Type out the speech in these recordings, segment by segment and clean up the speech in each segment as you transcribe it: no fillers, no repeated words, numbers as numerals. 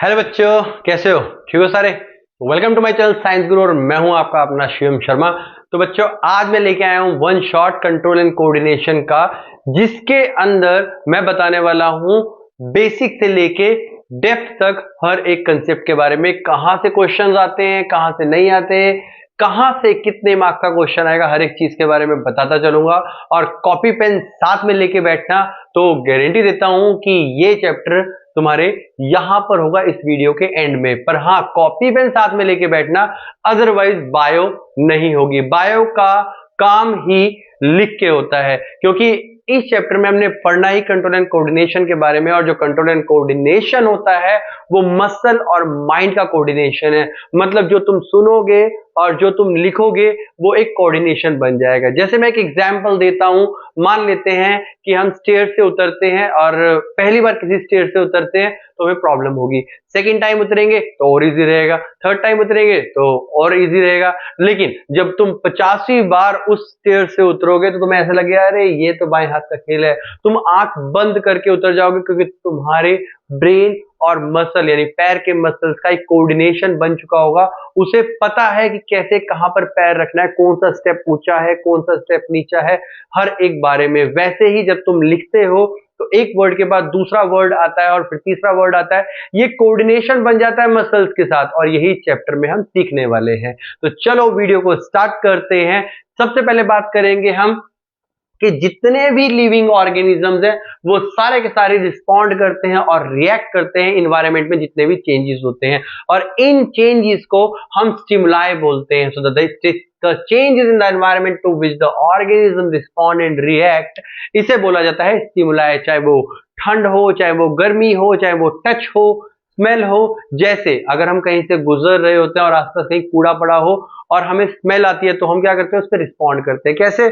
Hello बच्चों, कैसे हो? ठीक हो सारे? Welcome to my channel science guru और मैं हूं आपका अपना शिवम शर्मा। तो बच्चों, आज मैं लेके आया हूं one shot control and coordination का, जिसके अंदर मैं बताने वाला हूं बेसिक से लेके डेप्थ तक हर एक कंसेप्ट के बारे में। कहां से क्वेश्चंस आते हैं, कहां से नहीं आते, कहां से कितने मार्क्स का क्वेश्चन आएगा, हर एक चीज के बारे में बताता चलूंगा। और कॉपी पेन साथ में लेके बैठना, तो गारंटी देता हूं कि ये चैप्टर तुम्हारे यहां पर होगा इस वीडियो के एंड में। पर हाँ, कॉपी पेन साथ में लेके बैठना, अदरवाइज बायो नहीं होगी। बायो का काम ही लिख के होता है, क्योंकि इस चैप्टर में हमने पढ़ना ही कंट्रोल एंड कोऑर्डिनेशन के बारे में। और जो कंट्रोल एंड कोऑर्डिनेशन होता है वो मसल और माइंड का कोऑर्डिनेशन है। मतलब जो तुम सुनोगे और जो तुम लिखोगे वो एक कोऑर्डिनेशन बन जाएगा। जैसे मैं एक एग्जांपल देता हूं, मान लेते हैं कि हम स्टेयर से उतरते हैं और पहली बार किसी स्टेयर से उतरते हैं तो हमें प्रॉब्लम होगी। सेकंड टाइम उतरेंगे तो और इजी रहेगा, थर्ड टाइम उतरेंगे तो और इजी रहेगा। लेकिन जब तुम 50वीं बार उस स्टेयर से उतरोगे तो तुम्हें ऐसा लगेगा अरे ये तो बाएं हाथ का खेल है। तुम आंख बंद करके उतर जाओगे, क्योंकि तुम्हारे ब्रेन और मसल यानी पैर के मसल्स का एक कोऑर्डिनेशन बन चुका होगा। उसे पता है कि कैसे कहां पर पैर रखना है, कौन सा स्टेप ऊंचा है, कौन सा स्टेप नीचा है, हर एक बारे में। वैसे ही जब तुम लिखते हो तो एक वर्ड के बाद दूसरा वर्ड आता है और फिर तीसरा वर्ड आता है, ये कोऑर्डिनेशन बन जाता है मसल्स के साथ। और यही चैप्टर में हम सीखने वाले हैं। तो चलो वीडियो को स्टार्ट करते हैं। सबसे पहले बात करेंगे हम कि जितने भी लिविंग ऑर्गेनिजम्स हैं वो सारे के सारे रिस्पॉन्ड करते हैं और रिएक्ट करते हैं इन्वायरमेंट में जितने भी चेंजेस होते हैं, और इन चेंजेस को हम स्टिमुलाई बोलते हैं। So the changes in the environment to which the organism respond and react, इसे बोला जाता है स्टिमुलाई। चाहे वो ठंड हो, चाहे वो गर्मी हो, चाहे वो टच हो, स्मेल हो। जैसे अगर हम कहीं से गुजर रहे होते हैं और आसपास कहीं कूड़ा पड़ा हो और हमें स्मेल आती है, तो हम क्या करते हैं, उस पर रिस्पॉन्ड करते हैं। कैसे?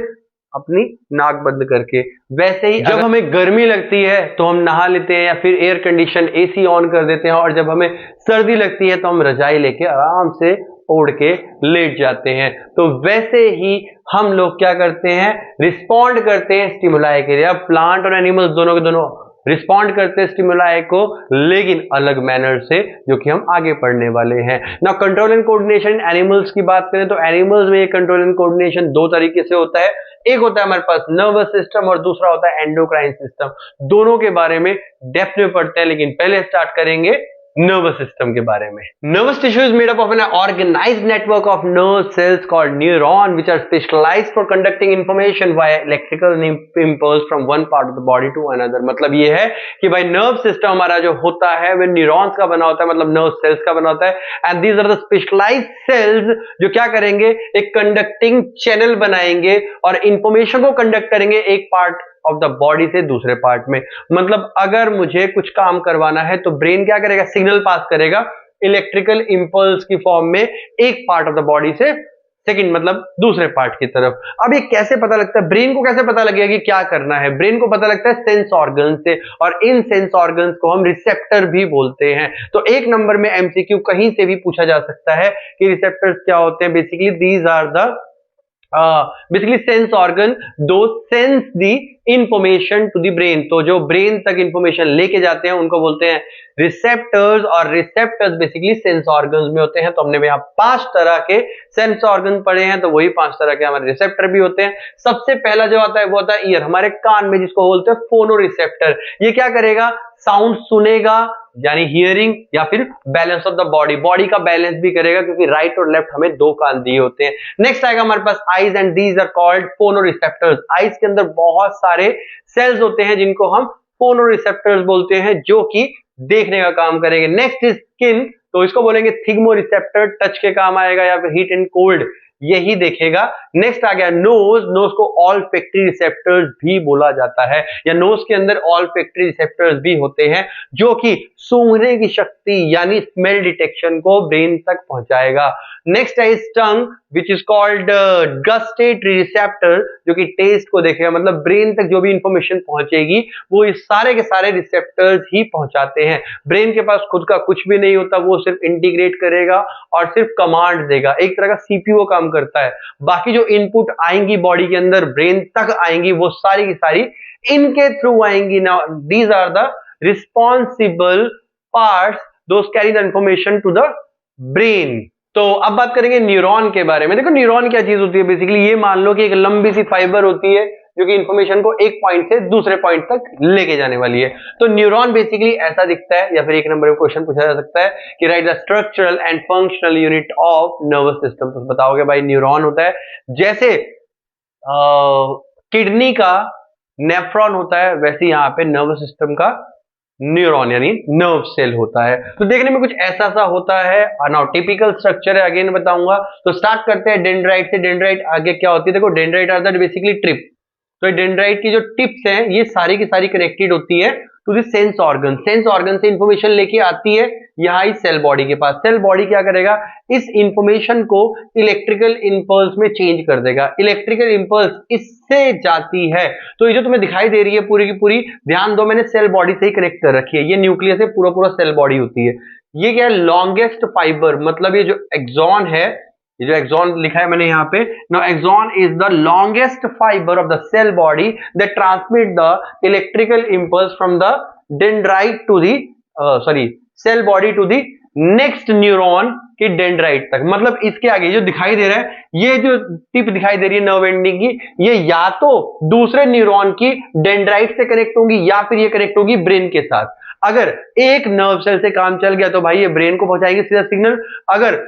अपनी नाक बंद करके। वैसे ही जब हमें गर्मी लगती है तो हम नहा लेते हैं या फिर एयर कंडीशन एसी ऑन कर देते हैं, और जब हमें सर्दी लगती है तो हम रजाई लेके आराम से ओढ़ के लेट जाते हैं। तो वैसे ही हम लोग क्या करते हैं, रिस्पॉन्ड करते हैं स्टिमुलाई के लिए। अब प्लांट और एनिमल्स दोनों के दोनों रिस्पॉन्ड करते हैं स्टिमुलाई को, लेकिन अलग मैनर से, जो कि हम आगे पढ़ने वाले हैं। ना कंट्रोल एंड कोऑर्डिनेशन एनिमल्स की बात करें तो एनिमल्स में ये कंट्रोल एंड कोऑर्डिनेशन दो तरीके से होता है। एक होता है हमारे पास नर्वस सिस्टम और दूसरा होता है एंडोक्राइन सिस्टम। दोनों के बारे में डेप्थ में पढ़ते हैं, लेकिन पहले स्टार्ट करेंगे नर्वस सिस्टम के बारे में। Nervous tissue is made up of an organized network of nerve cells called neuron which are specialized for conducting information via electrical impulse from one part of the body to another. मतलब ये है कि भाई nerve system हमारा जो होता है वह न्यूरॉन्स का बना होता है, मतलब नर्व सेल्स का बना होता है। And these are the specialized cells जो क्या करेंगे, एक कंडक्टिंग चैनल बनाएंगे और इंफॉर्मेशन को कंडक्ट करेंगे एक पार्ट ऑफ द बॉडी से दूसरे पार्ट में। मतलब अगर मुझे कुछ काम करवाना है तो ब्रेन क्या करेगा, सिग्नल पास करेगा इलेक्ट्रिकल इंपल्स की फॉर्म में एक पार्ट ऑफ द बॉडी से सेकंड मतलब दूसरे पार्ट की तरफ। अब ये कैसे पता लगता है, ब्रेन को कैसे पता लगेगा कि क्या करना है? ब्रेन को पता लगता है सेंस ऑर्गन से, और इन सेंस ऑर्गन्स को हम रिसेप्टर भी बोलते हैं। तो एक नंबर में एमसीक्यू कहीं से भी पूछा जा सकता है कि रिसेप्टर्स क्या होते हैं। Basically these are the basically sense organ to sense the information to the brain. तो जो ब्रेन तक इंफॉर्मेशन लेके जाते हैं उनको बोलते हैं रिसेप्टर्स, और रिसेप्टर्स बेसिकली सेंस ऑर्गन्स में होते हैं। तो हमने यहाँ 5 तरह के सेंस ऑर्गन पढ़े हैं, तो वही 5 तरह के हमारे रिसेप्टर भी होते हैं। सबसे पहला जो आता है वो होता है ईयर, हमारे कान में, जिसको बोलते हैं फोनो रिसेप्टर। ये क्या करेगा, साउंड सुनेगा यानी हियरिंग, या फिर balance of the body, body का बैलेंस भी करेगा, क्योंकि राइट और लेफ्ट हमें 2 कान दिए होते हैं। नेक्स्ट आएगा हमारे पास eyes, and these are called photoreceptors. Eyes के अंदर बहुत सारे सेल्स होते हैं जिनको हम फोनोरिसेप्टर्स बोलते हैं, जो कि देखने का काम करेंगे। नेक्स्ट इज स्किन, तो इसको बोलेंगे थिग्मोरिसेप्टर, टच के काम आएगा, या फिर हीट एंड कोल्ड यही देखेगा। नेक्स्ट आ गया नोज, नोज को ऑल्फैक्टरी रिसेप्टर्स भी बोला जाता है, या नोज के अंदर ऑल्फैक्टरी रिसेप्टर्स भी होते हैं, जो कि सूंघने की शक्ति यानी स्मेल डिटेक्शन को ब्रेन तक पहुंचाएगा। नेक्स्ट है tongue which is called gustatory receptor, जो कि टेस्ट को देखेगा। मतलब ब्रेन तक जो भी इंफॉर्मेशन पहुंचेगी वो इस सारे के सारे रिसेप्टर्स ही पहुंचाते हैं। ब्रेन के पास खुद का कुछ भी नहीं होता, वो सिर्फ इंटीग्रेट करेगा और सिर्फ कमांड देगा, एक तरह का सीपीयू काम करता है। बाकी जो इनपुट आएंगी बॉडी के अंदर ब्रेन तक आएंगी, वो सारी की सारी इनके थ्रू आएंगी। Now these are the responsible parts those carry the information to the brain. तो अब बात करेंगे न्यूरॉन के बारे में। देखो न्यूरॉन क्या चीज होती है, बेसिकली ये मान लो कि एक लंबी सी फाइबर होती है जो कि इंफॉर्मेशन को एक पॉइंट से दूसरे पॉइंट तक लेके जाने वाली है। तो न्यूरॉन बेसिकली ऐसा दिखता है, या फिर एक नंबर में क्वेश्चन पूछा जा सकता है कि write the structural and functional unit of nervous system. तो बताओगे भाई न्यूरॉन होता है जैसे किडनी का नेफ्रॉन होता है, वैसे यहां पे नर्वस सिस्टम का न्यूरॉन यानी नर्व सेल होता है। तो देखने में कुछ ऐसा सा होता है। नाउ टिपिकल स्ट्रक्चर है, अगेन बताऊंगा। तो स्टार्ट करते हैं डेंड्राइट से। डेंड्राइट आगे क्या होती है, देखो dendrite are the basically trip. तो डेंड्राइट की जो टिप्स हैं ये सारी की सारी कनेक्टेड होती है to the sense organ. Sense organ से इंफॉर्मेशन लेके आती है यहाँ इस सेल बॉडी के पास। सेल बॉडी क्या करेगा, इस इंफॉर्मेशन को इलेक्ट्रिकल इंपल्स में चेंज कर देगा। इलेक्ट्रिकल इंपल्स इससे जाती है। तो ये जो तुम्हें दिखाई दे रही है पूरी की पूरी, ध्यान दो मैंने सेल बॉडी से ही कनेक्ट कर रखी है। ये न्यूक्लियस से पूरा पूरा सेल बॉडी होती है। ये क्या है, लॉन्गेस्ट फाइबर, मतलब ये जो एक्सॉन है, ये जो एक्सॉन लिखा है मैंने यहाँ पे, now axon is the longest fibre of the cell body that transmit the electrical impulse from the dendrite to the cell body to the next neuron की डेंड्राइट तक। मतलब इसके आगे जो दिखाई दे रहा है, ये जो टिप दिखाई दे रही है नर्व एंडिंग की, ये या तो दूसरे न्यूरॉन की डेंड्राइट से कनेक्ट होगी या फिर ये कनेक्ट होगी ब्रेन के साथ। अगर एक नर्व सेल से काम चल गया तो भाई ये ब्रेन को पहुंचाएगी सीधा सिग्नल। अगर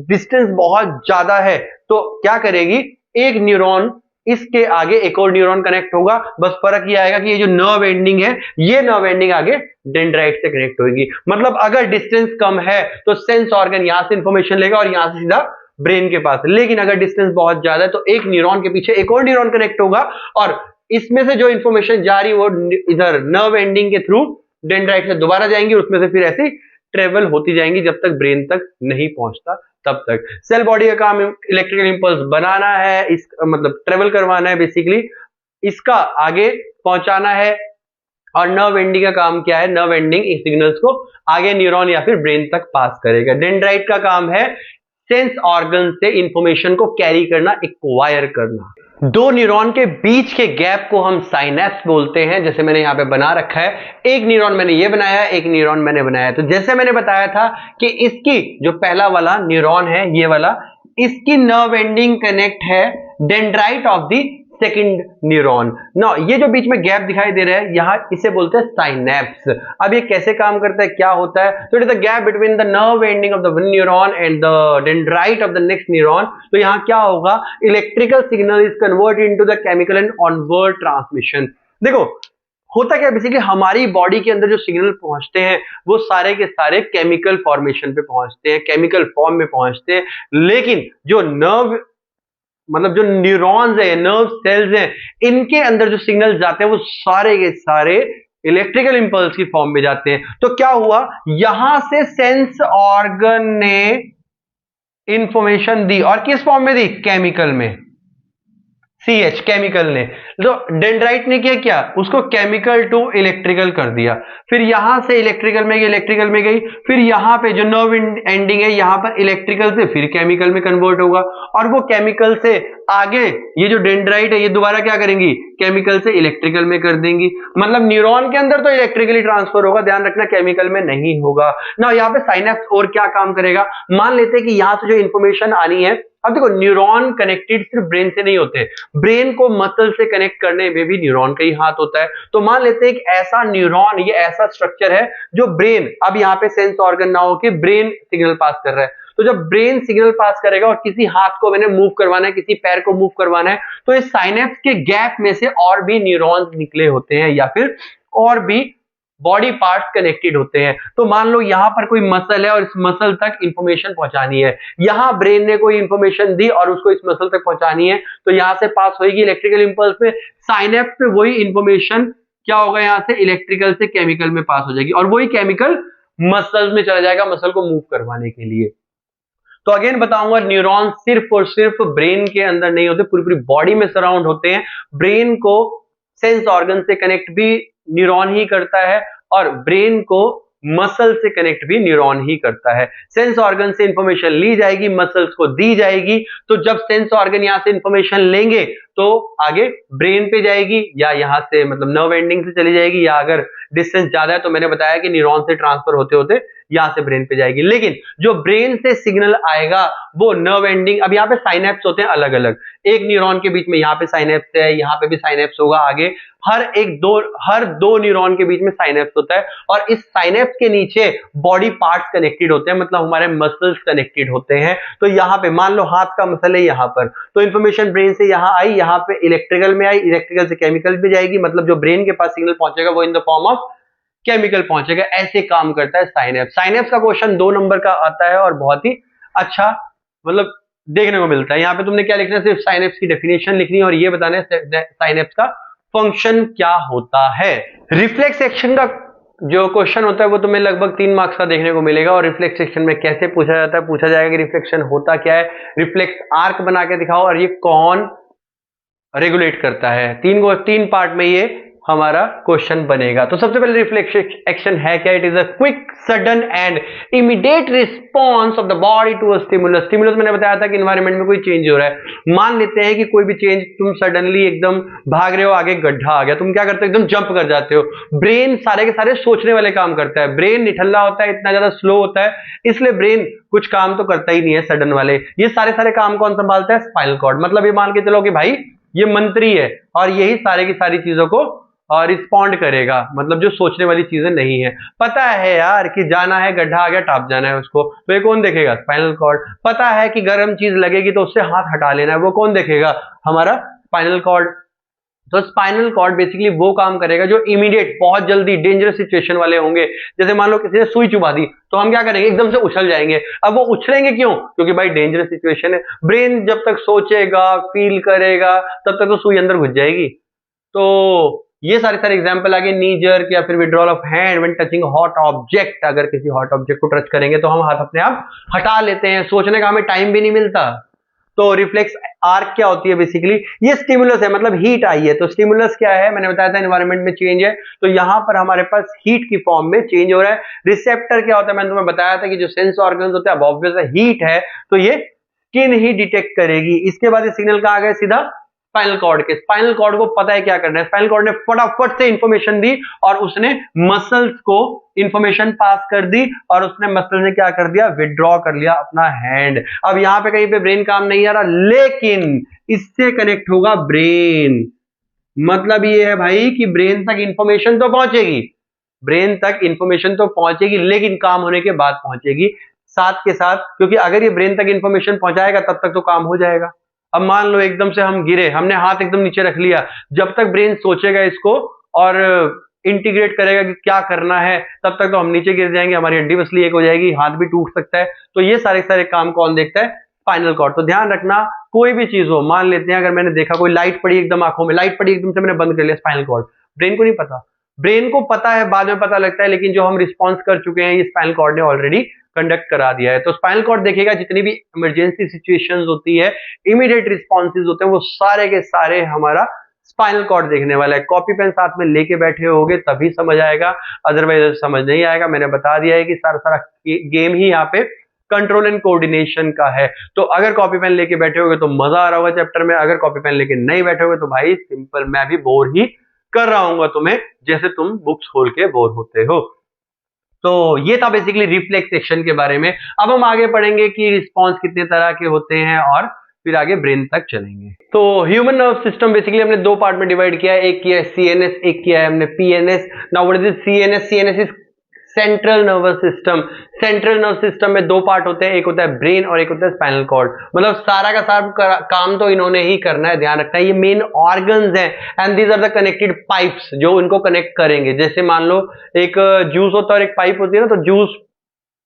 डिस्टेंस बहुत ज्यादा है तो क्या करेगी, एक न्यूरॉन इसके आगे एक और न्यूरॉन कनेक्ट होगा। बस फर्क ये आएगा कि ये जो नर्व एंडिंग है, ये नर्व एंडिंग आगे डेंड्राइट से कनेक्ट होगी। मतलब अगर डिस्टेंस कम है तो सेंस ऑर्गन यहां से इंफॉर्मेशन लेगा और यहां से सीधा ब्रेन के पास। लेकिन अगर डिस्टेंस बहुत ज्यादा है तो एक न्यूरॉन के पीछे एक और न्यूरॉन कनेक्ट होगा और इसमें से जो इंफॉर्मेशन जा रही है वो इधर नर्व एंडिंग के थ्रू डेंड्राइट से दोबारा जाएंगी, उसमें से फिर ऐसे ट्रेवल होती जाएंगी जब तक ब्रेन तक नहीं पहुंचता तब तक। सेल बॉडी का काम इलेक्ट्रिकल इंपल्स बनाना है, इस मतलब ट्रेवल करवाना है बेसिकली, इसका आगे पहुंचाना है। और नर्व एंडिंग का काम क्या है, नर्व एंडिंग इस सिग्नल्स को आगे न्यूरॉन या फिर ब्रेन तक पास करेगा। डेंड्राइट का काम है सेंस ऑर्गन से इंफॉर्मेशन को कैरी करना, एक्वायर करना। दो न्यूरॉन के बीच के गैप को हम साइनेप्स बोलते हैं, जैसे मैंने यहां पे बना रखा है। एक न्यूरॉन मैंने ये बनाया है, एक न्यूरॉन मैंने बनाया है। तो जैसे मैंने बताया था कि इसकी जो पहला वाला न्यूरॉन है, ये वाला, इसकी नर्व एंडिंग कनेक्ट है dendrite of the second neuron. ना ये जो बीच में गैप दिखाई दे रहा है यहां, इसे बोलते हैं साइनेप्स। अब ये कैसे काम करता है, क्या होता है, तो it is the gap between the nerve ending of the one neuron and the dendrite of the next neuron. तो यहां क्या होगा, electrical signal is converted into the chemical and onward transmission. देखो होता क्या, बेसिकली हमारी बॉडी के अंदर जो सिग्नल पहुंचते हैं वो सारे के सारे केमिकल फॉर्मेशन पे पहुंचते हैं, केमिकल फॉर्म में पहुंचते हैं। लेकिन जो नर्व मतलब जो न्यूरॉन्स है, नर्व सेल्स हैं, इनके अंदर जो सिग्नल जाते हैं वो सारे के सारे इलेक्ट्रिकल इंपल्स की फॉर्म में जाते हैं। तो क्या हुआ, यहां से सेंस ऑर्गन ने इंफॉर्मेशन दी और किस फॉर्म में दी, केमिकल में, CH केमिकल ने। तो डेंड्राइट ने क्या, उसको केमिकल टू इलेक्ट्रिकल कर दिया। फिर यहां से इलेक्ट्रिकल में गई, फिर यहां पे जो नर्व एंडिंग है यहां पर इलेक्ट्रिकल से फिर केमिकल में कन्वर्ट होगा। और वो केमिकल से आगे ये जो डेंड्राइट है ये दोबारा क्या करेंगी, केमिकल से इलेक्ट्रिकल में कर देंगी। मतलब न्यूरॉन के अंदर तो इलेक्ट्रिकली ट्रांसफर होगा, ध्यान रखना, केमिकल में नहीं होगा ना। यहाँ पे साइनेप्स और क्या काम करेगा, मान लेते हैं कि यहां से जो इंफॉर्मेशन आनी है, अब देखो न्यूरॉन कनेक्टेड सिर्फ ब्रेन से नहीं होते, ब्रेन को मसल से कनेक्ट करने में भी न्यूरॉन का ही हाथ होता है। तो मान लेते हैं कि ऐसा न्यूरॉन, ये ऐसा स्ट्रक्चर है जो ब्रेन, अब यहाँ पे सेंस ऑर्गन ना हो के ब्रेन सिग्नल पास कर रहा है। तो जब ब्रेन सिग्नल पास करेगा और किसी हाथ को मैंने मूव करवाना है, किसी पैर को मूव करवाना है, तो इस साइनेप्स के गैप में से और भी न्यूरॉन्स निकले होते हैं या फिर और भी बॉडी पार्ट्स कनेक्टेड होते हैं। तो मान लो यहां पर कोई मसल है और इस मसल तक इंफॉर्मेशन पहुंचानी है, यहां ब्रेन ने कोई इंफॉर्मेशन दी और उसको इस मसल तक पहुंचानी है, तो यहां से पास होगी इलेक्ट्रिकल इंपल्स में, साइनेप्स पे वही इंफॉर्मेशन क्या होगा, यहां से इलेक्ट्रिकल से केमिकल में पास हो जाएगी और वही केमिकल मसल्स में चला जाएगा मसल को मूव करवाने के लिए। तो अगेन बताऊंगा, न्यूरॉन सिर्फ और सिर्फ ब्रेन के अंदर नहीं होते, पूरी पूरी बॉडी में सराउंड होते हैं। ब्रेन को सेंस ऑर्गन से कनेक्ट भी न्यूरॉन ही करता है और ब्रेन को मसल से कनेक्ट भी न्यूरॉन ही करता है। सेंस ऑर्गन से इंफॉर्मेशन ली जाएगी, मसल्स को दी जाएगी। तो जब सेंस ऑर्गन यहां से इंफॉर्मेशन लेंगे तो आगे ब्रेन पे जाएगी या यहां से मतलब नर्व एंडिंग से चली जाएगी, या अगर डिस्टेंस ज्यादा है तो मैंने बताया कि न्यूरॉन से ट्रांसफर होते होते यहां से ब्रेन पे जाएगी। लेकिन जो ब्रेन से सिग्नल आएगा वो नर्व एंडिंग, अब यहाँ पे साइनेप्स होते हैं अलग अलग, एक न्यूरॉन के बीच में यहाँ पे साइनेप्स है, यहाँ पे भी साइनेप्स होगा आगे, हर दो न्यूरॉन के बीच में साइनेप्स होता है और इस साइनेप्स के नीचे बॉडी पार्ट्स कनेक्टेड होते हैं, मतलब हमारे मसल्स कनेक्टेड होते हैं। तो यहाँ पे मान लो हाथ का मसल है यहाँ पर, तो इन्फॉर्मेशन ब्रेन से यहाँ आई, यहाँ पे इलेक्ट्रिकल में आई, इलेक्ट्रिकल से केमिकल पे जाएगी, मतलब जो ब्रेन के पास सिग्नल पहुंचेगा वो in the form of chemical पहुंचेगा। ऐसे काम करता है साइनेप्स। साइनेप्स का क्वेश्चन 2 नंबर का आता है और बहुत ही अच्छा मतलब देखने को मिलता है। यहाँ पे तुमने क्या लिखना है, सिर्फ साइनेप्स की डेफिनेशन लिखनी है और ये बताना है साइनेप्स का फंक्शन क्या होता है। रिफ्लेक्स एक्शन का जो क्वेश्चन होता है वो तुम्हें लगभग 3 मार्क्स का देखने को मिलेगा। और रिफ्लेक्स एक्शन में कैसे पूछा जाता है, पूछा जाएगा कि रिफ्लेक्शन होता क्या है, रिफ्लेक्स आर्क बना के दिखाओ और ये कौन रेगुलेट करता है। 3 पार्ट में ये हमारा क्वेश्चन बनेगा। तो सबसे पहले रिफ्लेक्स एक्शन है क्या, it is a quick sudden and immediate response of the body to a stimulus. Stimulus मैंने बताया था कि एनवायरनमेंट में कोई चेंज हो रहा है, मान लेते हैं कि कोई भी चेंज, तुम सडनली एकदम भाग रहे हो, आगे गड्ढा आ गया, तुम क्या करते हो, एकदम जंप कर जाते हो। ब्रेन सारे के सारे सोचने वाले काम करता है, ब्रेन निठल्ला होता है, इतना ज्यादा स्लो होता है, इसलिए ब्रेन कुछ काम तो करता ही नहीं है सडन वाले। ये सारे काम कौन संभालता है, स्पाइनल कॉर्ड। मतलब ये मान के चलो कि भाई ये मंत्री है और यही सारे की सारी चीजों को रिस्पॉन्ड करेगा, मतलब जो सोचने वाली चीजें नहीं है। पता है यार कि जाना है, गड्ढा आ गया, टाप जाना है उसको, तो ये कौन देखेगा, स्पाइनल कॉर्ड। पता है कि गर्म चीज लगेगी तो उससे हाथ हटा लेना है, वो कौन देखेगा, हमारा स्पाइनल कॉर्ड। तो स्पाइनल कॉर्ड बेसिकली वो काम करेगा जो इमीडिएट, बहुत जल्दी डेंजरस सिचुएशन वाले होंगे। जैसे मान लो किसी ने सुई चुबा दी तो हम क्या करेंगे, एकदम से उछल जाएंगे। अब वो उछलेंगे क्यों, क्योंकि भाई डेंजरस सिचुएशन है। ब्रेन जब तक सोचेगा, फील करेगा, तब तक तो सुई अंदर घुस जाएगी। तो ये सारे एग्जांपल आगे, नी जर्क या फिर withdrawal of hand when touching hot object. अगर किसी हॉट ऑब्जेक्ट को टच करेंगे तो हम हाथ अपने आप हटा लेते हैं, सोचने का हमें टाइम भी नहीं मिलता। तो रिफ्लेक्स आर्क क्या होती है, बेसिकली ये स्टिमुलस है, मतलब हीट आई है। तो स्टिमुलस क्या है, मैंने बताया था एनवायरनमेंट में चेंज है, तो यहां पर हमारे पास हीट की फॉर्म में चेंज हो रहा है। रिसेप्टर क्या होता है, मैंने तुम्हें बताया था कि जो सेंस ऑर्गन्स होते हैं, अब ऑब्वियस है हीट है तो ये स्किन ही डिटेक्ट करेगी। इसके बाद ये सिग्नल कहां गया, सीधा स्पाइनल कॉर्ड के। स्पाइनल कॉर्ड को पता है क्या करना है, स्पाइनल कॉर्ड ने फटाफट से इंफॉर्मेशन दी और उसने मसल्स को इंफॉर्मेशन पास कर दी और उसने मसल ने क्या कर दिया, विड्रॉ कर लिया अपना हैंड। अब यहां पे कहीं पे ब्रेन काम नहीं आ रहा, लेकिन इससे कनेक्ट होगा ब्रेन। मतलब ये है भाई कि ब्रेन तक इंफॉर्मेशन तो पहुंचेगी, ब्रेन तक इंफॉर्मेशन तो पहुंचेगी, लेकिन काम होने के बाद पहुंचेगी साथ के साथ, क्योंकि अगर ये ब्रेन तक इंफॉर्मेशन पहुंचाएगा तब तक तो काम हो जाएगा। अब मान लो एकदम से हम गिरे, हमने हाथ एकदम नीचे रख लिया, जब तक ब्रेन सोचेगा इसको और इंटीग्रेट करेगा कि क्या करना है, तब तक तो हम नीचे गिर जाएंगे, हमारी हड्डी बसली एक हो जाएगी, हाथ भी टूट सकता है। तो ये सारे काम कौन देखता है, स्पाइनल कॉर्ड। तो ध्यान रखना, कोई भी चीज हो, मान लेते हैं अगर मैंने देखा कोई लाइट पड़ी एकदम आंखों में, लाइट पड़ी एकदम से मैंने बंद कर लिया, स्पाइनल कॉर्ड। ब्रेन को नहीं पता, ब्रेन को पता है, बाद में पता लगता है, लेकिन जो हम रिस्पॉन्स कर चुके हैं ये स्पाइनल कॉर्ड ने ऑलरेडी कंडक्ट करा दिया है। तो स्पाइनल कॉर्ड देखेगा जितनी भी इमरजेंसी सिचुएशंस होती है, इमीडिएट रिस्पॉन्सेज होते हैं, वो सारे के सारे हमारा स्पाइनल कॉर्ड देखने वाला है। कॉपी पेन साथ में लेके बैठे होगे तभी समझ आएगा, अदरवाइज समझ नहीं आएगा। मैंने बता दिया है कि सारा गेम ही यहाँ पे कंट्रोल एंड कोऑर्डिनेशन का है। तो अगर कॉपी पेन लेके बैठे होगे तो मजा आ रहा होगा चैप्टर में, अगर कॉपी पेन लेके नहीं बैठे होगे तो भाई सिंपल, मैं भी बोर ही कर रहा हूँ तुम्हें, जैसे तुम बुक्स खोल के बोर होते हो। तो ये था बेसिकली रिफ्लेक्स एक्शन के बारे में। अब हम आगे पढ़ेंगे कि रिस्पॉन्स कितने तरह के होते हैं और फिर आगे ब्रेन तक चलेंगे। तो ह्यूमन नर्व सिस्टम बेसिकली हमने 2 पार्ट में डिवाइड किया है, एक किया है सीएनएस, एक किया है हमने PNS. Now what is CNS? CNS is central nervous system. Central nerve system में 2 पार्ट होते हैं, एक होता है ब्रेन और एक होता है स्पाइनल कॉर्ड। मतलब सारा का सारा काम तो इन्होंने ही करना है, ध्यान रखना है। ये मेन ऑर्गन्स हैं and these are the connected pipes जो इनको कनेक्ट करेंगे। जैसे मान लो एक जूस होता है और एक पाइप होती है ना, तो जूस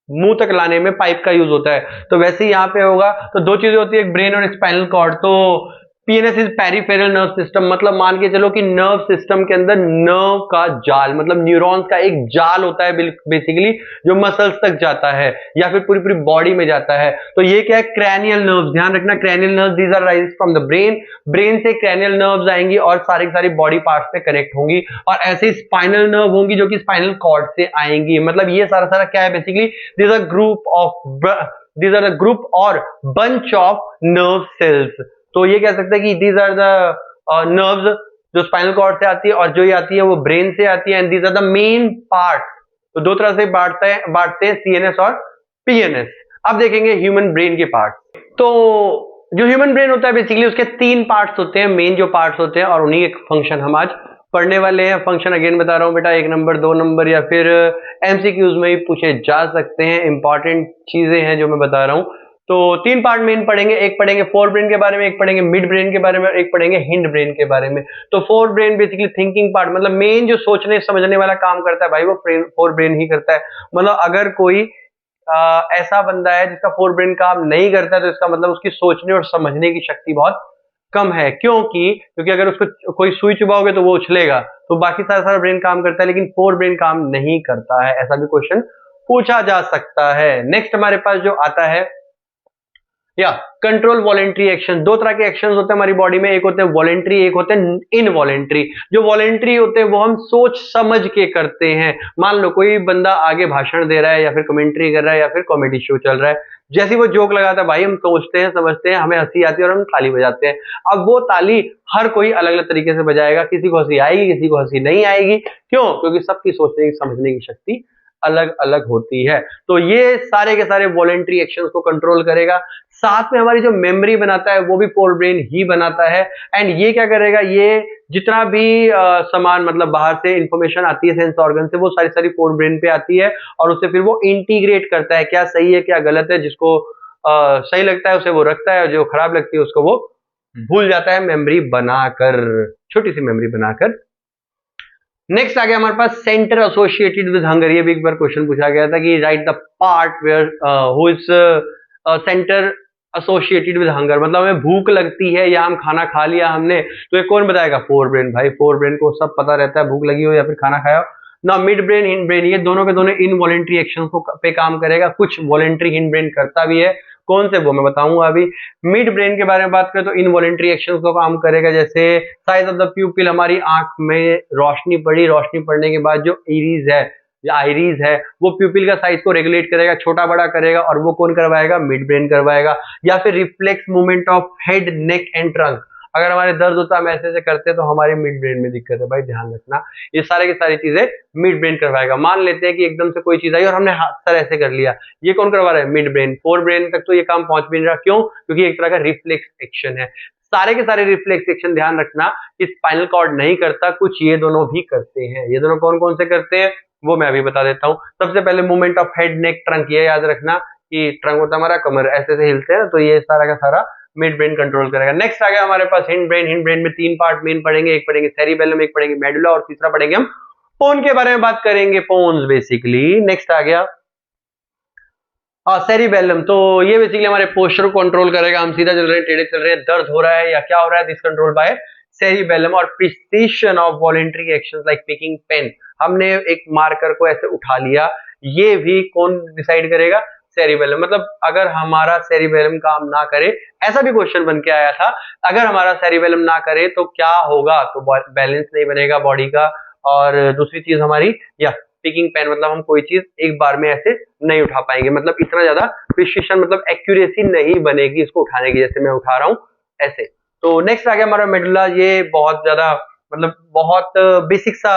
मुंह तक लाने में पाइप का यूज होता है, तो वैसे ही यहाँ पे होगा। तो 2 चीजें होती है, एक ब्रेन और एक स्पाइनल कॉर्ड। तो PNS is peripheral nerve system, मतलब मान के चलो कि नर्व सिस्टम के अंदर नर्व का जाल, मतलब न्यूरॉन्स का एक जाल होता है बेसिकली, जो मसल्स तक जाता है या फिर पूरी पूरी बॉडी में जाता है। तो ये क्या है, क्रैनियल नर्व्स। ध्यान रखना, cranial nerves these are rise from the brain. Brain से क्रैनियल नर्व्स आएंगी और सारी की सारी बॉडी पार्ट्स में कनेक्ट होंगी, और ऐसे ही स्पाइनल नर्व होंगी जो कि स्पाइनल कॉर्ड से आएंगी। मतलब ये सारा क्या है बेसिकली, दीज आर ग्रुप और बंच ऑफ नर्व सेल्स। तो ये कह सकते हैं कि दीज आर द नर्व्स जो स्पाइनल कॉर्ड से आती है, और जो ये आती है वो ब्रेन से आती है, and these are the main part. तो दो तरह से बांटते हैं सीएनएस और पीएनएस। अब देखेंगे ह्यूमन ब्रेन के पार्ट। तो जो ह्यूमन ब्रेन होता है बेसिकली उसके 3 पार्ट्स होते हैं, मेन जो पार्ट्स होते हैं, और उन्हीं के फंक्शन हम आज पढ़ने वाले हैं। फंक्शन अगेन बता रहा हूं बेटा, 1 नंबर 2 नंबर या फिर एमसीक्यूज में ही पूछे जा सकते हैं, इंपॉर्टेंट चीजें हैं जो मैं बता रहा हूं। तो 3 पार्ट मेन पढ़ेंगे, एक पढ़ेंगे फोर ब्रेन के बारे में, एक पढ़ेंगे मिड ब्रेन के बारे में, एक पढ़ेंगे हिंड ब्रेन के बारे में। तो fore brain basically thinking part, मतलब मेन जो सोचने समझने वाला काम करता है भाई वो फोर ब्रेन ही करता है। मतलब अगर कोई ऐसा बंदा है जिसका फोर ब्रेन काम नहीं करता है तो इसका मतलब उसकी सोचने और समझने की शक्ति बहुत कम है। क्योंकि अगर उसको कोई सुई चुबाओगे तो वो उछलेगा, तो बाकी सारा ब्रेन काम करता है लेकिन फोर ब्रेन काम नहीं करता है। ऐसा भी क्वेश्चन पूछा जा सकता है। नेक्स्ट हमारे पास जो आता है या कंट्रोल वॉलेंट्री एक्शन। 2 तरह के एक्शंस होते हैं हमारी बॉडी में, एक होते हैं वॉलेंट्री, एक होते हैं इनवॉलेंट्री। जो वॉलेंट्री होते हैं वो हम सोच समझ के करते हैं। मान लो कोई बंदा आगे भाषण दे रहा है या फिर कमेंट्री कर रहा है या फिर कॉमेडी शो चल रहा है, जैसे वो जोक लगाता है भाई हम सोचते हैं, समझते हैं, हमें हंसी आती है और हम ताली बजाते हैं। अब वो ताली हर कोई अलग अलग तरीके से बजाएगा, किसी को हंसी आएगी, किसी को हंसी नहीं आएगी। क्यों? क्योंकि सबकी सोचने की समझने की शक्ति अलग अलग होती है। तो ये सारे के सारे वॉलेंट्री एक्शंस को कंट्रोल करेगा। साथ में हमारी जो मेमोरी बनाता है वो भी फोर ब्रेन ही बनाता है। एंड ये क्या करेगा, ये जितना भी सामान मतलब बाहर से इंफॉर्मेशन आती है सेंस ऑर्गन से, वो सारी फोर ब्रेन पे आती है और उससे फिर वो इंटीग्रेट करता है, क्या सही है क्या गलत है। जिसको सही लगता है उसे वो रखता है और जो खराब लगती है उसको वो भूल जाता है, मेमोरी बनाकर, छोटी सी मेमोरी बनाकर। नेक्स्ट आ गया हमारे पास सेंटर एसोसिएटेड विद हंगर। ये भी एक बार क्वेश्चन पूछा गया था कि write the part where who is centre associated with hunger. मतलब हमें भूख लगती है या हम खाना खा लिया हमने, तो ये कौन बताएगा? Fore brain. भाई फोर ब्रेन को सब पता रहता है, भूख लगी हो या फिर खाना खाया हो ना। मिड ब्रेन हिंड ब्रेन, ये दोनों के दोनों इनवॉलेंट्री एक्शन को पे काम करेगा। कुछ वॉलेंट्री हिंड ब्रेन करता भी है, कौन से वो मैं बताऊंगा अभी। मिड ब्रेन के बारे में बात करें तो इनवॉलेंट्री एक्शन को काम करेगा, जैसे साइज ऑफ द प्यूपिल, हमारी आंख में रोशनी पड़ी, रोशनी पड़ने के बाद जो इरीज है या आइरीज है वो प्यूपिल का साइज को रेगुलेट करेगा, छोटा बड़ा करेगा, और वो कौन करवाएगा? मिड ब्रेन करवाएगा। या फिर reflex movement of head, neck and trunk. अगर हमारे दर्द होता है हम ऐसे ऐसे करते हैं तो हमारे मिड ब्रेन में दिक्कत है, भाई ध्यान रखना। ये सारे की सारी चीजें मिड ब्रेन करवाएगा। मान लेते हैं कि एकदम से कोई चीज आई और हमने हाथ सर ऐसे कर लिया, ये कौन करवा रहा है? Mid brain. फोर ब्रेन तक तो ये काम पहुंच भी नहीं रहा। क्यों? क्योंकि एक तरह का रिफ्लेक्स एक्शन है। सारे के सारे रिफ्लेक्स एक्शन ध्यान रखना कि स्पाइनल कॉर्ड नहीं करता, कुछ ये दोनों भी करते हैं। ये दोनों कौन कौन से करते हैं वो मैं अभी बता देता हूँ। सबसे पहले movement of head, neck, trunk. ये याद रखना कि ट्रंक होता है हमारा, कमर ऐसे से हिलते हैं, तो ये सारा का सारा मिड ब्रेन कंट्रोल करेगा। नेक्स्ट आ गया हमारे पास हिंड ब्रेन। हिंड ब्रेन में 3 पार्ट मेन पढ़ेंगे, एक पढ़ेंगे सेरिबेलम, एक पढ़ेंगे मेडुला और तीसरा पढ़ेंगे हम पोन के बारे में बात करेंगे, पोन्स बेसिकली। नेक्स्ट आ गया सेरिबेलम। तो ये बेसिकली हमारे पोस्चर को कंट्रोल करेगा। हम सीधा चल रहे हैं, टेढ़े चल रहे हैं, दर्द हो रहा है या क्या हो रहा है, दिस कंट्रोल बाय सेरिबेलम। और precision of voluntary actions like picking pen, हमने एक मार्कर को ऐसे उठा लिया, ये भी कौन डिसाइड करेगा? सेरिबेलम। मतलब अगर हमारा सेरिबेलम काम ना करे, ऐसा भी क्वेश्चन बन के आया था, अगर हमारा सेरिबेलम ना करे तो क्या होगा? तो बैलेंस नहीं बनेगा बॉडी का। और दूसरी चीज हमारी या पिकिंग पेन, मतलब हम कोई चीज एक बार में ऐसे नहीं उठा पाएंगे, मतलब इतना ज्यादा प्रिसिशन मतलब एक्यूरेसी नहीं बनेगी इसको उठाने की, जैसे मैं उठा रहा हूं ऐसे। तो नेक्स्ट आ गया हमारा मेडुला। ये बहुत ज्यादा मतलब बहुत बेसिक सा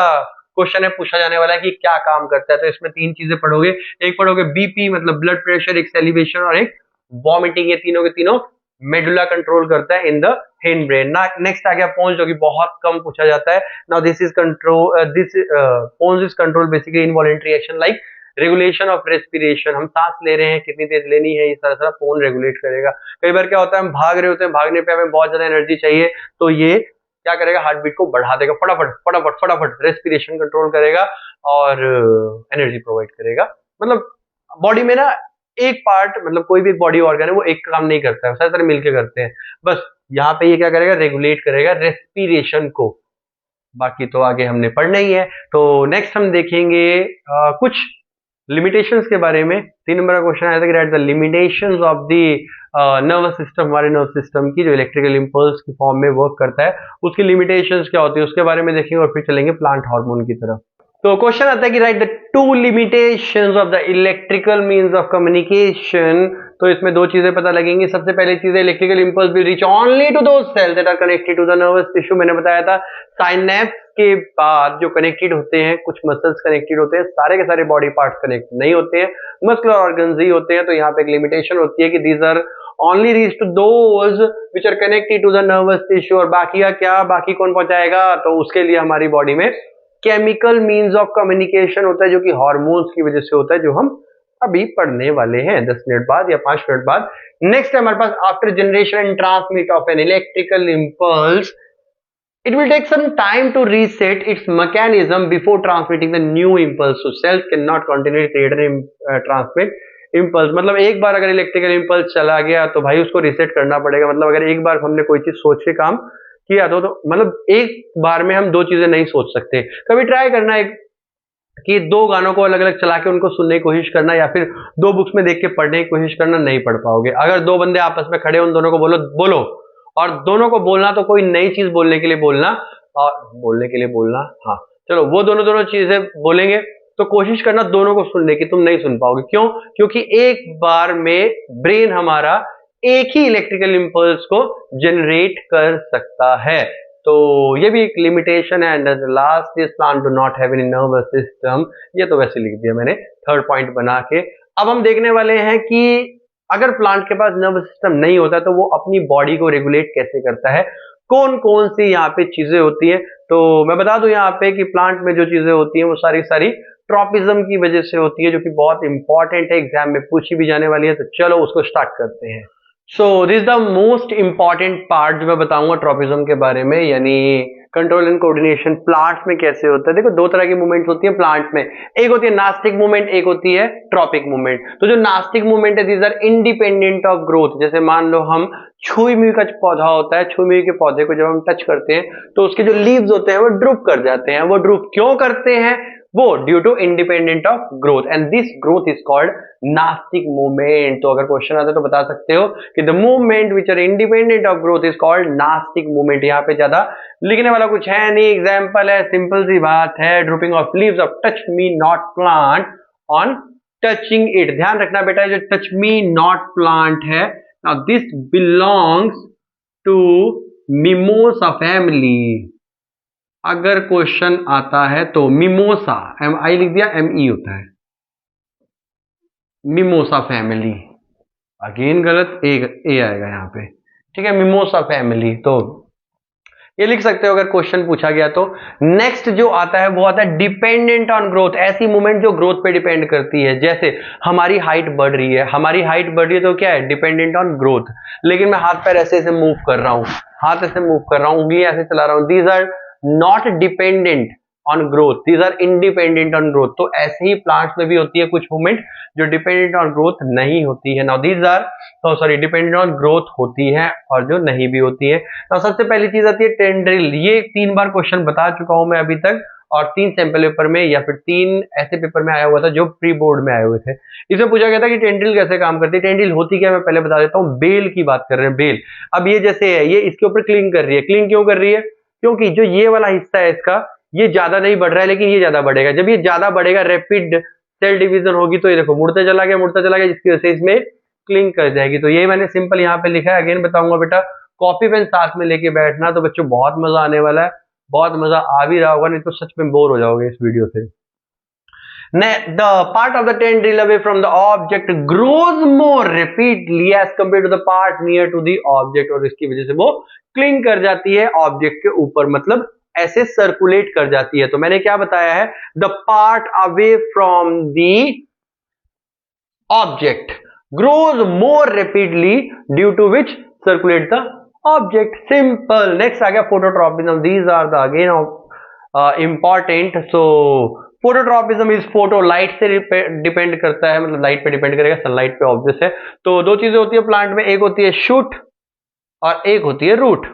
क्वेश्चन है, पूछा जाने वाला है कि क्या काम करता है। तो इसमें 3 चीजें पढ़ोगे, एक पढ़ोगे बीपी मतलब ब्लड प्रेशर, एक सेलिब्रेशन और एक वॉमिटिंग। ये तीनों के तीनों मेडुला कंट्रोल करता है in the hind brain. Next आ गया पोन्स, जो कि बहुत कम पूछा जाता है। Now this is control, this pons is control basically involuntary action like regulation of respiration. हम सांस ले रहे हैं, कितनी तेज लेनी है, ये सारा पोन रेगुलेट करेगा। कई बार क्या होता है हम भाग रहे होते हैं, भागने पे हमें बहुत ज्यादा एनर्जी चाहिए, तो ये क्या करेगा? हार्ट बीट को बढ़ा देगा, फटाफट फटाफट फटाफट रेस्पिरेशन कंट्रोल करेगा और एनर्जी प्रोवाइड करेगा। मतलब बॉडी में ना एक पार्ट, मतलब कोई भी बॉडी ऑर्गन है वो एक काम नहीं करता है, सारे सारे मिलके करते हैं। बस यहाँ पे ये क्या करेगा? रेगुलेट करेगा रेस्पिरेशन को। बाकी तो आगे हमने पढ़ना ही है। तो नेक्स्ट हम देखेंगे कुछ लिमिटेशंस के बारे में। 3 नंबर का क्वेश्चन आया था कि write the limitations of the nervous system. हमारे नर्वस सिस्टम की जो इलेक्ट्रिकल इंपल्स की फॉर्म में वर्क करता है, उसकी लिमिटेशंस क्या होती है उसके बारे में देखेंगे और फिर चलेंगे प्लांट हार्मोन की तरफ। तो क्वेश्चन आता है कि write the two limitations of the electrical means of communication. तो इसमें दो चीजें पता लगेंगी। सबसे पहली चीज है electrical impulse will reach only to those cells that are connected to the nervous tissue. मैंने बताया था साइनेप्स के बाद जो कनेक्टेड होते हैं, कुछ मसल्स कनेक्टेड होते हैं, सारे के सारे बॉडी पार्ट्स कनेक्ट नहीं होते हैं, मस्कुलर ऑर्गन्स ही होते हैं। तो यहाँ पे एक लिमिटेशन होती है कि these are only reach to those which are connected to the nervous tissue. और बाकी का क्या, बाकी कौन पहुंचाएगा? तो उसके लिए हमारी बॉडी में केमिकल मीन्स ऑफ कम्युनिकेशन होता है जो कि हार्मोन्स की वजह से होता है, जो हम अभी पढ़ने वाले हैं 10 मिनट बाद या 5 मिनट बाद। नेक्स्ट है हमारे पास after generation and transmit of an electrical impulse it will take some time to reset its mechanism before transmitting the new impulse, so cells cannot continually create and transmit impulse। मतलब एक बार अगर electrical impulse चला गया तो भाई उसको reset करना पड़ेगा। मतलब अगर एक बार हमने कोई चीज सोच के काम किया तो मतलब एक बार में हम दो चीजें नहीं सोच सकते। कभी ट्राई करना एक कि दो गानों को अलग अलग चला के उनको सुनने की कोशिश करना, या फिर दो बुक्स में देख के पढ़ने की कोशिश करना, नहीं पढ़ पाओगे। अगर दो बंदे आपस में खड़े उन दोनों को बोलो और दोनों को बोलना तो कोई नई चीज बोलने के लिए बोलना, और बोलने के लिए बोलना, हाँ चलो वो दोनों चीजें बोलेंगे तो कोशिश करना दोनों को सुनने की, तुम नहीं सुन पाओगे। क्यों? क्योंकि एक बार में ब्रेन हमारा एक ही इलेक्ट्रिकल इंपल्स को जनरेट कर सकता है। तो ये भी एक लिमिटेशन है। And last is plant do not have any nervous system. ये तो वैसे लिख दिया मैंने थर्ड पॉइंट बना के। अब हम देखने वाले हैं कि अगर प्लांट के पास नर्वस सिस्टम नहीं होता तो वो अपनी बॉडी को रेगुलेट कैसे करता है, कौन कौन सी यहाँ पे चीजें होती है। तो मैं बता दूं यहाँ पे कि प्लांट में जो चीजें होती हैं वो सारी ट्रॉपिज्म की वजह से होती है, जो कि बहुत इंपॉर्टेंट है, एग्जाम में पूछी भी जाने वाली है। तो चलो उसको स्टार्ट करते हैं। So this the most important part जो मैं बताऊंगा ट्रॉपिज्म के बारे में, यानी कंट्रोल एंड कोऑर्डिनेशन प्लांट में कैसे होता है। देखो दो तरह की मूवमेंट्स होती है प्लांट में, एक होती है नास्टिक मूवमेंट, एक होती है ट्रॉपिक मूवमेंट। तो जो नास्टिक मूवमेंट है these are independent of growth. जैसे मान लो हम छुई मुई का पौधा होता है, छुई मुई के पौधे को जब हम टच करते हैं तो उसके जो लीव्स होते हैं वो ड्रूप कर जाते हैं। वो ड्रूप क्यों करते हैं? वो due to independent of growth, and this growth is called nastic movement. तो अगर क्वेश्चन आता है तो बता सकते हो कि the movement which are independent of growth is called nastic movement. यहाँ पे ज्यादा लिखने वाला कुछ है नहीं, एग्जाम्पल है, सिंपल सी बात है, drooping of leaves of touch me not plant on touching it. ध्यान रखना बेटा, जो टच मी नॉट प्लांट है, now this belongs to mimosa family. अगर क्वेश्चन आता है तो मिमोसा, MI लिख दिया, ME होता है, मिमोसा फैमिली। अगेन गलत, ए आएगा यहाँ पे, ठीक है, मिमोसा फैमिली। तो ये लिख सकते हो अगर क्वेश्चन पूछा गया तो। नेक्स्ट जो आता है वो आता है डिपेंडेंट ऑन ग्रोथ। ऐसी मूवमेंट जो ग्रोथ पे डिपेंड करती है, जैसे हमारी हाइट बढ़ रही है, हमारी हाइट बढ़ रही है तो क्या है? Dependent on growth. लेकिन मैं हाथ पैर ऐसे ऐसे मूव कर रहा हूं, हाथ ऐसे मूव कर रहा हूं, उंगली ऐसे चला रहा हूं, these are not dependent on growth, these are independent on growth. तो ऐसे ही प्लांट्स में भी होती है कुछ मूवमेंट जो डिपेंडेंट ऑन ग्रोथ नहीं होती है। Now these are dependent on growth होती है और जो नहीं भी होती है। नाउ सबसे पहली चीज आती है टेंड्रिल। ये 3 बार क्वेश्चन बता चुका हूं मैं अभी तक, और 3 सैंपल पेपर में या फिर 3 ऐसे पेपर में आया हुआ था जो प्री बोर्ड में आए हुए थे। इसमें पूछा गया था कि टेंड्रिल कैसे काम करती है। टेंड्रिल होती क्या है मैं पहले बता देता हूँ। बेल की बात कर रहे हैं, बेल। अब ये जैसे है, ये इसके ऊपर क्लिंग कर रही है। क्लिंग क्यों कर रही है? क्योंकि जो ये वाला हिस्सा है इसका, ये ज्यादा नहीं बढ़ रहा है लेकिन ये ज्यादा बढ़ेगा। जब ये ज्यादा बढ़ेगा, रैपिड सेल डिवीजन होगी, तो ये देखो मुड़ते चला गया, जिसकी वजह से इसमें क्लिंग कर जाएगी। तो ये मैंने सिंपल यहाँ पे लिखा है। अगेन बताऊंगा बेटा, कॉपी पेन साथ में लेके बैठना, तो बच्चों बहुत मजा आने वाला है, बहुत मजा आ भी रहा होगा, नहीं तो सच में बोर हो जाओगे इस वीडियो से। The part of the tendril away from the object grows more rapidly as compared to the part near to the object, और इसकी वजह से वो क्लिंग कर जाती है ऑब्जेक्ट के ऊपर, मतलब ऐसे सर्कुलेट कर जाती है। तो मैंने क्या बताया है? The part away from the object grows more rapidly due to which circulate the object. Simple. Next आ गया phototropism. These are the again important. So phototropism is photo, light से डिपेंड करता है, मतलब लाइट पे डिपेंड करेगा, sunlight पे obvious है। तो दो चीजें होती है प्लांट में, एक होती है शूट और एक होती है रूट।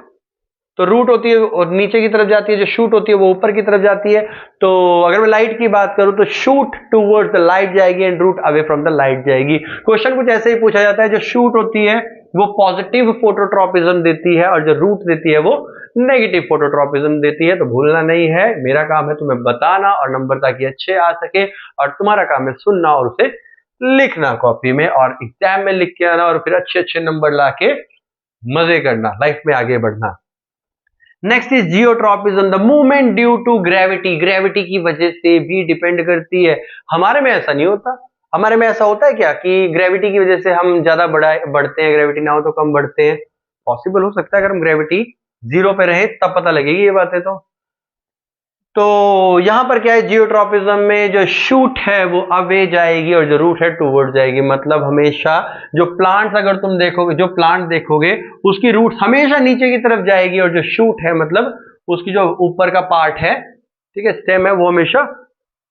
तो रूट होती है और नीचे की तरफ जाती है, जो शूट होती है वो ऊपर की तरफ जाती है। तो अगर मैं लाइट की बात करूं तो शूट टूवर्ड्स द लाइट जाएगी and root away from the light जाएगी। क्वेश्चन कुछ ऐसे ही पूछा जाता है, जो शूट होती है वो पॉजिटिव फोटोट्रॉपिज्म देती है और जो रूट देती है वो नेगेटिव फोटोट्रॉपिज्म देती है। तो भूलना नहीं है, मेरा काम है तुम्हें बताना और नंबर ताकि अच्छे आ सके, और तुम्हारा काम है सुनना और उसे लिखना कॉपी में, और एग्जाम में लिख के आना, और फिर अच्छे अच्छे नंबर लाके मजे करना, लाइफ में आगे बढ़ना। Next is geotropism, the movement due to gravity, gravity की वजह से भी डिपेंड करती है। हमारे में ऐसा नहीं होता। हमारे में ऐसा होता है क्या कि ग्रेविटी की वजह से हम ज्यादा बढ़ते हैं, ग्रेविटी ना हो तो कम बढ़ते हैं? पॉसिबल हो सकता है, अगर हम ग्रेविटी 0 पे रहे तब पता लगेगी ये बातें। तो यहां पर क्या है, जियोट्रॉपिज्म में जो शूट है वो अवे जाएगी और जो रूट है टूवर्ड जाएगी। मतलब हमेशा जो प्लांट्स, अगर तुम देखोगे, जो प्लांट देखोगे उसकी रूट हमेशा नीचे की तरफ जाएगी, और जो शूट है मतलब उसकी जो ऊपर का पार्ट है, ठीक है, स्टेम है, वो हमेशा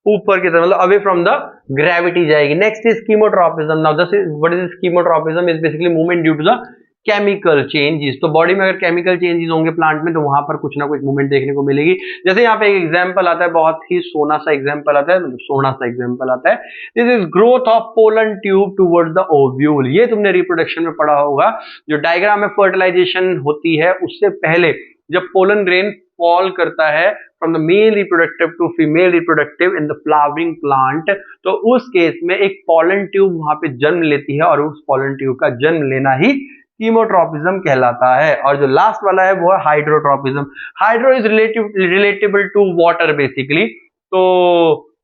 ऊपर की तरफ, मतलब अवे फ्रॉम द ग्रेविटी जाएगी। Next is chemotropism. Now this is what is chemotropism, is basically movement due to the chemical changes. तो बॉडी में अगर केमिकल चेंजेस होंगे प्लांट में, तो वहां पर कुछ ना कुछ मूवमेंट देखने को मिलेगी। जैसे यहाँ पे एक एग्जांपल आता है, बहुत ही सोना सा एग्जांपल आता है, सोना सा एग्जांपल आता है, this is growth of pollen tube towards the ovule. ये तुमने रिप्रोडक्शन में पढ़ा होगा, जो डायग्राम में फर्टिलाइजेशन होती है उससे पहले जब पोलन ग्रेन फॉल करता है from the male reproductive to female reproductive in the flowering plant, तो उस केस में एक पोलन ट्यूब वहां पे जन्म लेती है, और उस पोलन ट्यूब का जन्म लेना ही कीमोट्रॉपिज्म कहलाता है। और जो लास्ट वाला है वो है hydrotropism. Hydro is relatable to water basically. तो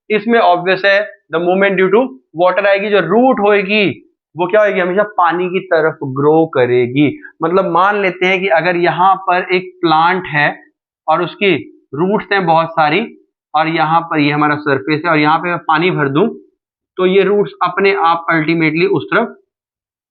इसमें ऑब्वियस है the movement due to water आएगी। जो रूट होगी वो क्या होगी, हमेशा पानी की तरफ ग्रो करेगी। मतलब मान लेते हैं कि अगर यहाँ पर एक प्लांट है और उसकी रूट्स हैं बहुत सारी, और यहाँ पर ये हमारा सरफेस है, और यहाँ पे मैं पानी भर दूं तो ये रूट्स अपने आप अल्टीमेटली उस तरफ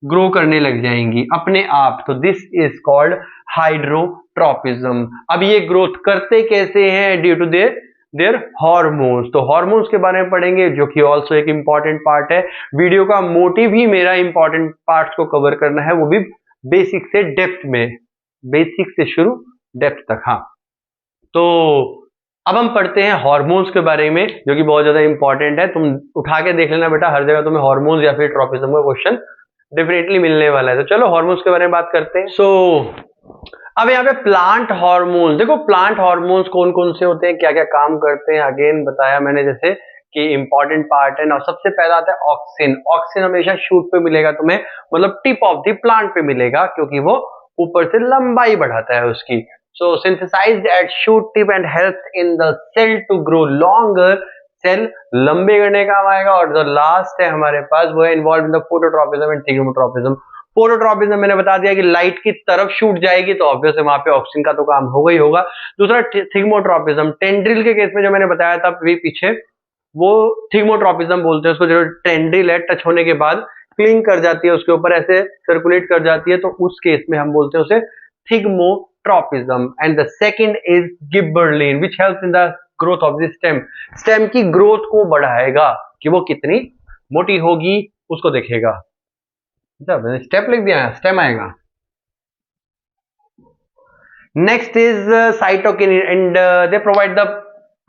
ग्रो करने लग जाएंगी अपने आप। तो दिस इज कॉल्ड हाइड्रोट्रॉपिज्म। अब ये ग्रोथ करते कैसे हैं, ड्यू टू देयर हॉर्मोन्स। तो हॉर्मोन्स के बारे में पढ़ेंगे, जो कि ऑल्सो एक इंपॉर्टेंट पार्ट है। वीडियो का मोटिव ही मेरा इंपॉर्टेंट पार्ट्स को कवर करना है, वो भी बेसिक से डेप्थ में, बेसिक से शुरू डेप्थ तक। हाँ, तो अब हम पढ़ते हैं हॉर्मोन्स के बारे में, जो कि बहुत ज्यादा इंपॉर्टेंट है। तुम उठा के देख लेना बेटा, हर जगह तुम्हें हॉर्मोन्स या फिर ट्रॉपिज्म का क्वेश्चन डेफिनेटली मिलने वाला है। तो चलो हॉर्मोन्स के बारे में बात करते हैं। अब यहाँ पे प्लांट हार्मोन्स देखो, प्लांट हार्मोन्स कौन कौन से होते हैं, क्या क्या काम करते हैं, अगेन बताया मैंने जैसे कि इंपॉर्टेंट पार्ट है ना। सबसे पहला आता है ऑक्सिन। ऑक्सिन हमेशा शूट पे मिलेगा तुम्हें, मतलब टिप ऑफ द प्लांट पे मिलेगा, क्योंकि वो ऊपर से लंबाई बढ़ाता है उसकी। So synthesised at shoot tip and helps in the cell to grow longer. Cell लंबे करने काम आएगा। और जो लास्ट है हमारे पास वो है involve in the phototropism and thigmotropism. Phototropism मैंने बता दिया कि लाइट की तरफ शूट जाएगी, तो ऑब्वियस है वहां पे ऑक्सीजन का तो काम होगा ही होगा। दूसरा थिगमोट्रॉपिज्म, टेंड्रिल के केस में जो मैंने बताया था अभी पीछे, वो थिगमोट्रॉपिज्म बोलते हैं उसको। जो टेंड्रिल है टच होने के बाद क्लिंग कर जाती है उसके ऊपर, ऐसे सर्कुलेट कर जाती है, तो उस केस में हम बोलते हैं उसे thigmotropism. And the second is gibberellin which helps in the growth of the stem. Stem की ग्रोथ को बढ़ाएगा, कि वो कितनी मोटी होगी उसको देखेगा। स्टेप लिख दिया, स्टेम आएगा। Next is cytokine and they provide the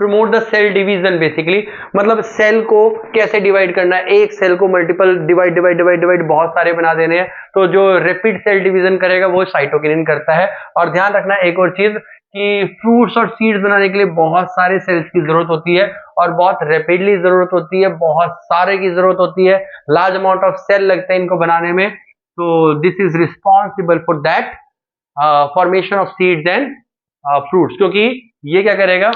promote the cell division basically. मतलब सेल को कैसे डिवाइड करना है, एक सेल को मल्टीपल डिवाइड बहुत सारे बना देने हैं। तो जो रैपिड सेल डिवीजन करेगा वो साइटोकिनिन करता है। और ध्यान रखना एक और चीज कि फ्रूट्स और सीड्स बनाने के लिए बहुत सारे सेल्स की जरूरत होती है, और बहुत रैपिडली जरूरत होती है, बहुत सारे की जरूरत होती है, लार्ज अमाउंट ऑफ सेल लगते हैं इनको बनाने में। तो this is responsible for that formation of seeds and fruits, क्योंकि ये क्या करेगा,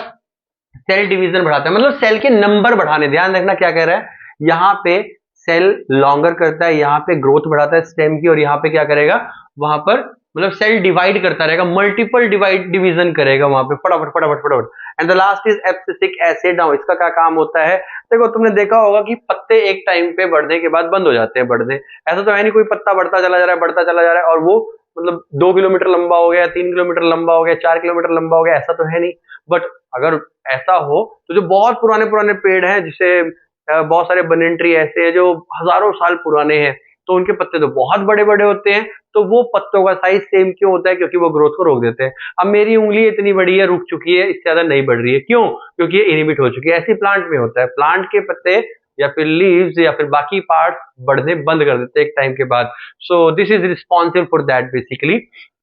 सेल डिवीजन बढ़ाता है, मतलब सेल के नंबर बढ़ाने। ध्यान रखना क्या कह रहा है, यहाँ पे सेल लॉन्गर करता है, यहाँ पे ग्रोथ बढ़ाता है स्टेम की, और यहाँ पे क्या करेगा, वहां पर मतलब सेल डिवाइड करता रहेगा, मल्टीपल डिवीजन करेगा वहां पे फटाफट फटाफट फटाफट। And the last is abscisic acid. Now इसका क्या काम होता है, देखो तुमने देखा होगा कि पत्ते एक टाइम पे बढ़ने के बाद बंद हो जाते हैं बढ़ने। ऐसा तो है नहीं कोई पत्ता बढ़ता चला जा रहा है, बढ़ता चला जा रहा है, और वो मतलब 2 किलोमीटर लंबा हो गया, 3 किलोमीटर लंबा हो गया, 4 किलोमीटर लंबा हो गया, ऐसा तो है नहीं। बट अगर ऐसा हो तो जो बहुत पुराने पुराने पेड़ हैं, जिसे बहुत सारे बनियन ट्री ऐसे हैं जो हजारों साल पुराने हैं, तो उनके पत्ते तो बहुत बड़े बड़े होते हैं। तो वो पत्तों का साइज सेम क्यों होता है, क्योंकि वो ग्रोथ को रोक देते हैं। अब मेरी उंगली इतनी बड़ी है, रुक चुकी है, इससे ज्यादा नहीं बढ़ रही है, क्यों, क्योंकि ये इनहिबिट हो चुकी है। ऐसी प्लांट में होता है, प्लांट के पत्ते या फिर लीव्स या फिर बाकी पार्ट बढ़ने बंद कर देते हैं एक टाइम के बाद। So this is responsible for that basically.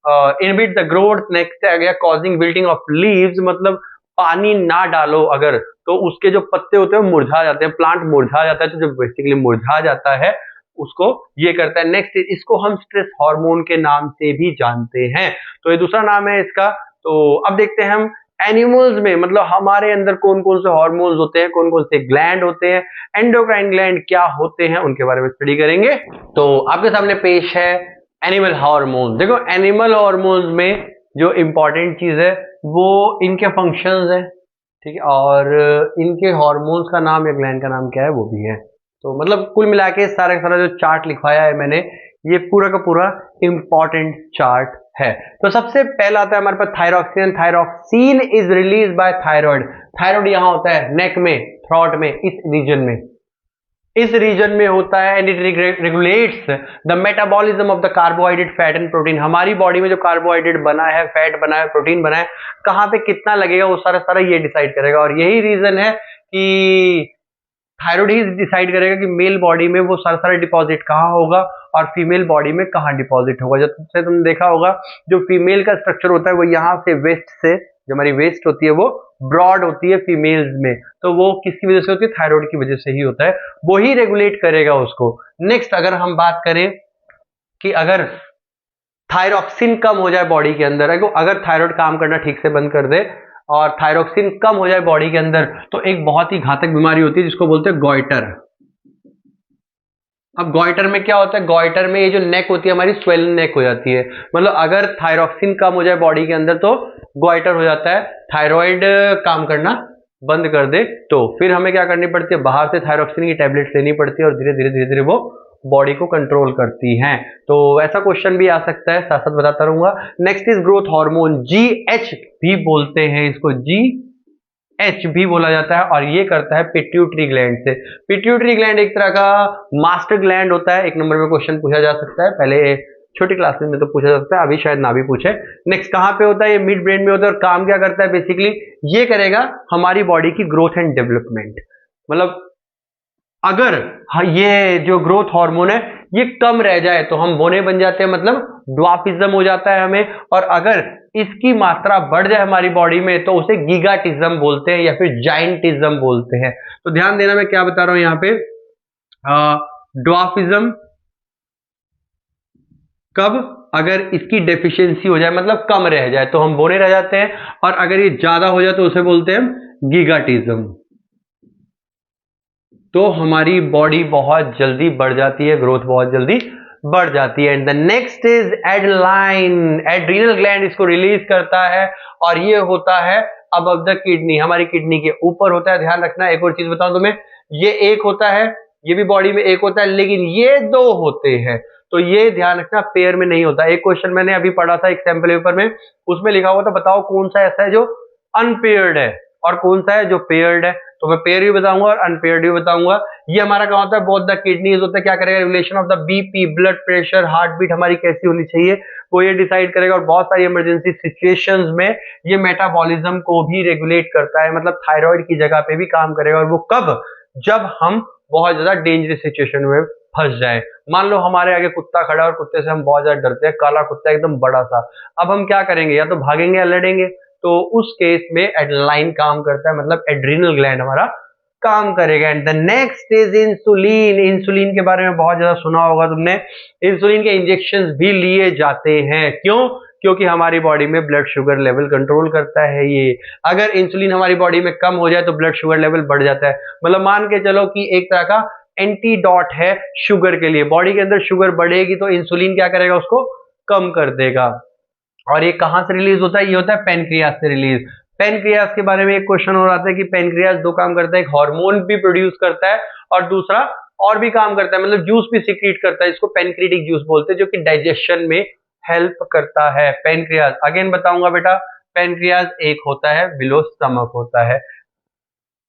Inhibit the growth. Next आ गया कॉजिंग विल्टिंग ऑफ लीव्स, मतलब पानी ना डालो अगर तो उसके जो पत्ते होते हैं मुरझा जाते हैं, प्लांट मुरझा जाता है, तो जो बेसिकली मुरझा जाता है उसको ये करता है। नेक्स्ट इसको हम स्ट्रेस हार्मोन के नाम से भी जानते हैं, तो ये दूसरा नाम है इसका। तो अब देखते हैं हम एनिमल्स में, मतलब हमारे अंदर कौन कौन से हार्मोन्स होते हैं, कौन कौन से ग्लैंड होते हैं, एंडोक्राइन ग्लैंड क्या होते हैं, उनके बारे में स्टडी करेंगे। तो आपके सामने पेश है एनिमल हार्मोन। देखो एनिमल हार्मोन्स में जो इंपॉर्टेंट चीज है वो इनके फंक्शंस है, ठीक है, और इनके हार्मोन्स का नाम या ग्लैंड का नाम क्या है वो भी है। तो मतलब कुल मिला के सारा का सारा जो चार्ट लिखवाया है मैंने, ये पूरा का पूरा इंपॉर्टेंट चार्ट है। तो सबसे पहला आता है हमारे पास thyroxine. Thyroxine is release by thyroid. Thyroid यहां होता है नेक में, थ्रॉट में, इस रीजन में होता है, and it regulates the metabolism of the carbohydrate, fat and protein. हमारी बॉडी में जो कार्बोहाइड्रेट बना है, फैट बना है, प्रोटीन बना है, कहां पे कितना लगेगा वो सारा सारा ये डिसाइड करेगा। और यही रीजन है कि थायराइड ही डिसाइड करेगा कि मेल बॉडी में वो सारा सारा डिपॉजिट कहाँ होगा और फीमेल बॉडी में कहाँ डिपॉजिट होगा। जब से तुमने देखा होगा जो फीमेल का स्ट्रक्चर होता है वो यहाँ से वेस्ट से, जो हमारी वेस्ट होती है वो ब्रॉड होती है फीमेल्स में, तो वो किसकी वजह से होती है, थायराइड की वजह से ही होता है, वो ही रेगुलेट करेगा उसको। नेक्स्ट अगर हम बात करें कि अगर थायरॉक्सिन कम हो जाए बॉडी के अंदर, अगर थायराइड काम करना ठीक से बंद कर दे और थायरॉक्सिन कम हो जाए बॉडी के अंदर, तो एक बहुत ही घातक बीमारी होती है जिसको बोलते हैं गॉइटर। अब गॉइटर में क्या होता है, गॉइटर में ये जो नेक होती है हमारी स्वेलन नेक हो जाती है। मतलब अगर थायरॉक्सिन कम हो जाए बॉडी के अंदर तो गॉइटर हो जाता है, थायराइड काम करना बंद कर दे तो फिर हमें क्या करनी पड़ती है, बाहर से थायरॉक्सिन की टैबलेट लेनी पड़ती है और धीरे धीरे धीरे धीरे वो बॉडी को कंट्रोल करती हैं। तो ऐसा क्वेश्चन भी आ सकता है, साथ साथ बताता रहूंगा। Next is growth hormone, GH भी बोलते हैं इसको, GH भी बोला जाता है, और ये करता है पिट्यूटरी ग्लैंड से। पिट्यूटरी ग्लैंड एक तरह का मास्टर ग्लैंड होता है, एक नंबर में क्वेश्चन पूछा जा सकता है, पहले छोटी क्लासेस में तो पूछा जा सकता है, अभी शायद ना भी पूछे। नेक्स्ट कहां पे होता है, ये मिड ब्रेन में होता है, और काम क्या करता है बेसिकली, ये करेगा हमारी बॉडी की ग्रोथ एंड डेवलपमेंट। मतलब अगर ये जो ग्रोथ हार्मोन है ये कम रह जाए तो हम बोने बन जाते हैं, मतलब ड्वार्फिज्म हो जाता है हमें, और अगर इसकी मात्रा बढ़ जाए हमारी बॉडी में तो उसे गीगाटिज्म बोलते हैं या फिर जाइंटिज्म बोलते हैं। तो ध्यान देना मैं क्या बता रहा हूं यहाँ पे, ड्वार्फिज्म कब, अगर इसकी डेफिशिएंसी हो जाए, मतलब कम रह जाए तो हम बोने रह जाते हैं, और अगर ये ज्यादा हो जाए तो उसे बोलते हैं गीगाटिज्म। तो हमारी बॉडी बहुत जल्दी बढ़ जाती है, ग्रोथ बहुत जल्दी बढ़ जाती है। And the next is adrenaline. Adrenal gland इसको रिलीज करता है और ये होता है अबव द किडनी, हमारी किडनी के ऊपर होता है। ध्यान रखना, एक और चीज बताऊं तुम्हें, ये एक होता है, ये भी बॉडी में एक होता है, लेकिन ये दो होते हैं, तो ये ध्यान रखना पेयर में नहीं होता। एक क्वेश्चन मैंने अभी पढ़ा था एक सैंपल पेपर में, उसमें लिखा हुआ था बताओ कौन सा ऐसा है जो अनपेयर्ड है और कौन सा है जो पेयर्ड है। तो मैं पेयर भी बताऊंगा और अनपेयर्ड भी बताऊंगा। ये हमारा क्या होता है, बोथ द किडनीज होता है, क्या करेगा, regulation of the BP, blood pressure, heart beat हमारी कैसी होनी चाहिए वो ये डिसाइड करेगा, और बहुत सारी इमरजेंसी सिचुएशंस में ये मेटाबॉलिज्म को भी रेगुलेट करता है, मतलब थायराइड की जगह पे भी काम करेगा। और वो कब, जब हम बहुत ज्यादा डेंजरस सिचुएशन में फंस जाए। मान लो हमारे आगे कुत्ता खड़ा है और कुत्ते से हम बहुत ज्यादा डरते हैं, काला कुत्ता एकदम बड़ा सा, अब हम क्या करेंगे, या तो भागेंगे या लड़ेंगे, तो उस केस में एड्रेनालाइन काम करता है, मतलब एड्रीनल ग्लैंड हमारा काम करेगा। And the next is insulin. Insulin के बारे में बहुत ज्यादा सुना होगा तुमने, इंसुलिन के इंजेक्शंस भी लिए जाते हैं, क्यों, क्योंकि हमारी बॉडी में ब्लड शुगर लेवल कंट्रोल करता है ये। अगर इंसुलिन हमारी बॉडी में कम हो जाए तो ब्लड शुगर लेवल बढ़ जाता है, मतलब मान के चलो कि एक तरह का एंटीडॉट है शुगर के लिए, बॉडी के अंदर शुगर बढ़ेगी तो इंसुलिन क्या करेगा, उसको कम कर देगा। और ये कहां से रिलीज होता है, ये होता है पेनक्रियास से रिलीज। पेनक्रियास के बारे में एक क्वेश्चन हो रहा था कि पेनक्रियास दो काम करता है, एक हार्मोन भी प्रोड्यूस करता है और दूसरा और भी काम करता है, मतलब जूस भी सिक्रीट करता है, इसको पेनक्रियाटिक जूस बोलते हैं, जो कि डाइजेशन में हेल्प करता है। पेनक्रियास अगेन बताऊंगा बेटा, पेनक्रियास एक होता है, बिलो स्टमक होता है।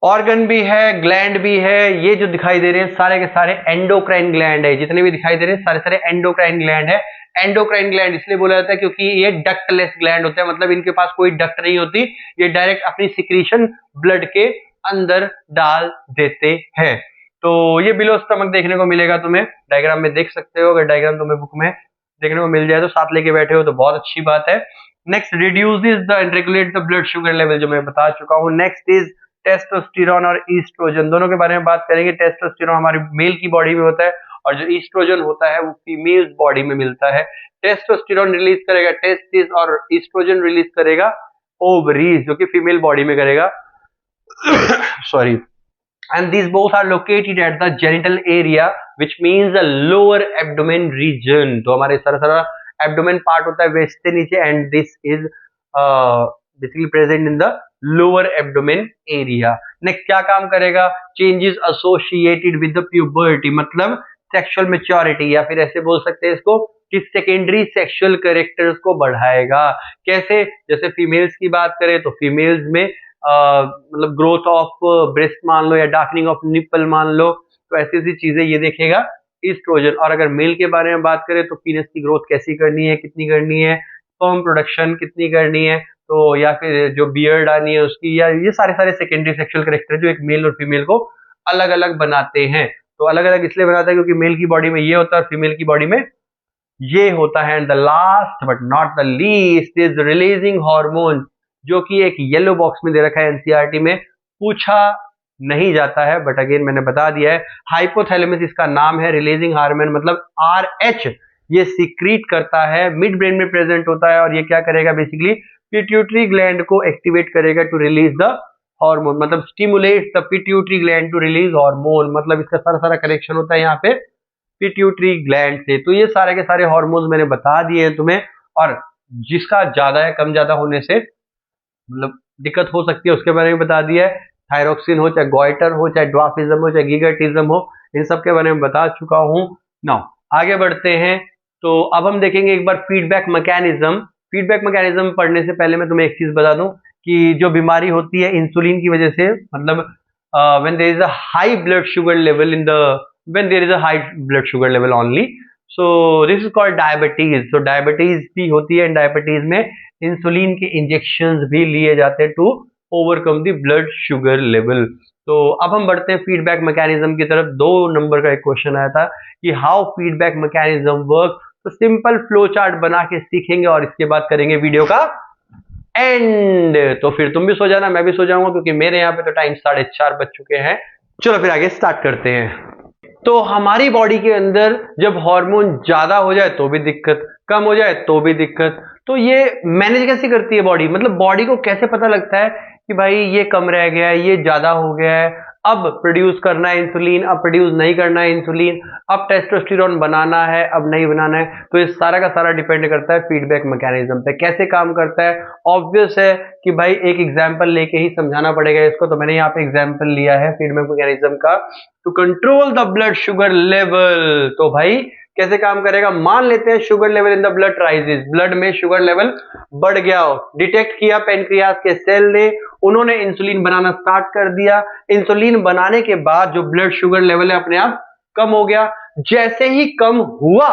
ऑर्गन भी है, ग्लैंड भी है, ये जो दिखाई दे रहे हैं सारे के सारे एंडोक्राइन ग्लैंड है, जितने भी दिखाई दे रहे हैं सारे सारे एंडोक्राइन ग्लैंड है। एंडोक्राइन ग्लैंड इसलिए बोला जाता है क्योंकि ये डक्टलेस ग्लैंड होते हैं, मतलब इनके पास कोई डक्ट नहीं होती, ये डायरेक्ट अपनी सिक्रीशन ब्लड के अंदर डाल देते हैं। तो ये बिलो स्टमक देखने को मिलेगा तुम्हें, डायग्राम में देख सकते हो, अगर डायग्राम तुम्हें बुक में देखने को मिल जाए तो साथ लेके बैठे हो तो बहुत अच्छी बात है। Next, reduces the end regulate the blood sugar level, जो मैं बता चुका हूँ। नेक्स्ट इज टेस्टोस्टेरोन और ईस्ट्रोजन, दोनों के बारे में बात करेंगे। टेस्टोस्टेरोन हमारी मेल की बॉडी में होता है और जो ईस्ट्रोजन होता है वो फीमेल बॉडी में मिलता है। टेस्टोस्टेरोन रिलीज करेगा टेस्टिस और ईस्ट्रोजन रिलीज करेगा ओवरीज, जो कि फीमेल बॉडी में करेगा। Sorry. And these both are located at the genital area, which means the lower abdomen region. तो हमारे सारा abdomen part होता है वेस्ट से नीचे, and this is basically present in the lower abdomen area. Next क्या काम करेगा? Changes associated with the puberty, मतलब sexual maturity, या फिर ऐसे बोल सकते हैं इसको कि सेकेंडरी सेक्सुअल कैरेक्टर्स को बढ़ाएगा। कैसे? जैसे फीमेल्स की बात करें तो फीमेल्स में मतलब ग्रोथ ऑफ ब्रेस्ट मान लो या डार्कनिंग ऑफ निपल मान लो, तो ऐसी ऐसी चीजें ये देखेगा ईस्ट्रोजन। और अगर मेल के बारे में बात करें तो पीनस की ग्रोथ कैसी करनी है, कितनी करनी है, स्पर्म प्रोडक्शन कितनी करनी है, तो या फिर जो बियर्ड आनी है उसकी, या ये सारे सेकेंडरी सेक्सुअल कैरेक्टर जो एक मेल और फीमेल को अलग अलग बनाते हैं। तो अलग अलग इसलिए बनाता है क्योंकि मेल की बॉडी में ये होता है और फीमेल की बॉडी में ये होता है। And the last but not the least is releasing hormone, जो कि एक येलो बॉक्स में दे रखा है एनसीईआरटी में, पूछा नहीं जाता है बट अगेन मैंने बता दिया है। हाइपोथैलेमस इसका नाम है, रिलीजिंग हार्मोन मतलब RH ये सीक्रीट करता है, मिड ब्रेन में प्रेजेंट होता है और ये क्या करेगा बेसिकली पिट्यूटरी ग्लैंड को एक्टिवेट करेगा टू रिलीज द हार्मोन, मतलब stimulates the pituitary gland to release hormone, मतलब इसका सारा कनेक्शन होता है यहाँ पे पिट्यूटरी ग्लैंड से। तो ये सारे के सारे हार्मोन्स मैंने बता दिए हैं तुम्हें, और जिसका ज्यादा है कम ज्यादा होने से मतलब दिक्कत हो सकती है उसके बारे में बता दिया है। थायरोक्सिन हो, चाहे गॉइटर हो, चाहे ड्वार्फिज्म हो, चाहे गिगार्टिज्म हो, इन सब के बारे में बता चुका हूं। नाउ आगे बढ़ते हैं। तो अब हम देखेंगे एक बार फीडबैक मैकेनिज्म। फीडबैक मैकेनिज्म पढ़ने से पहले मैं तुम्हें एक चीज बता दूं कि जो बीमारी होती है इंसुलिन की वजह से, मतलब when there is a high blood sugar level in the when there is a high blood sugar level only, so this is called diabetes. so diabetes भी होती है, डायबिटीज में इंसुलिन के इंजेक्शंस भी लिए जाते हैं to overcome the blood sugar level. तो अब हम बढ़ते हैं फीडबैक मैकेनिज्म की तरफ। 2 नंबर का एक क्वेश्चन आया था कि हाउ फीडबैक मैकेनिज्म वर्क, तो सिंपल फ्लो चार्ट बना के सीखेंगे और इसके बाद करेंगे वीडियो का एंड। तो फिर तुम भी सो जाना, मैं भी सो जाऊंगा, क्योंकि मेरे यहाँ पे तो टाइम 4:30 बज चुके हैं। चलो फिर आगे स्टार्ट करते हैं। तो हमारी बॉडी के अंदर जब हार्मोन ज्यादा हो जाए तो भी दिक्कत, कम हो जाए तो भी दिक्कत। तो ये मैनेज कैसे करती है बॉडी, मतलब बॉडी को कैसे पता लगता है कि भाई ये कम रह गया है, ये ज्यादा हो गया है, अब प्रोड्यूस करना है इंसुलिन, अब प्रोड्यूस नहीं करना है इंसुलिन, अब टेस्टोस्टेरोन बनाना है, अब नहीं बनाना है। तो ये सारा का सारा डिपेंड करता है फीडबैक मैकेनिज्म पे, कैसे काम करता है। ऑब्वियस है कि भाई एक एग्जांपल लेके ही समझाना पड़ेगा इसको, तो मैंने यहाँ पे एग्जांपल लिया है फीडबैक मैकेनिज्म का, to control the blood sugar level. तो भाई कैसे काम करेगा, मान लेते हैं sugar level in the blood rises, ब्लड में शुगर लेवल बढ़ गया हो, डिटेक्ट किया पेनक्रियास के सेल ने, उन्होंने इंसुलिन बनाना स्टार्ट कर दिया। इंसुलिन बनाने के बाद जो ब्लड शुगर लेवल है अपने आप कम हो गया। जैसे ही कम हुआ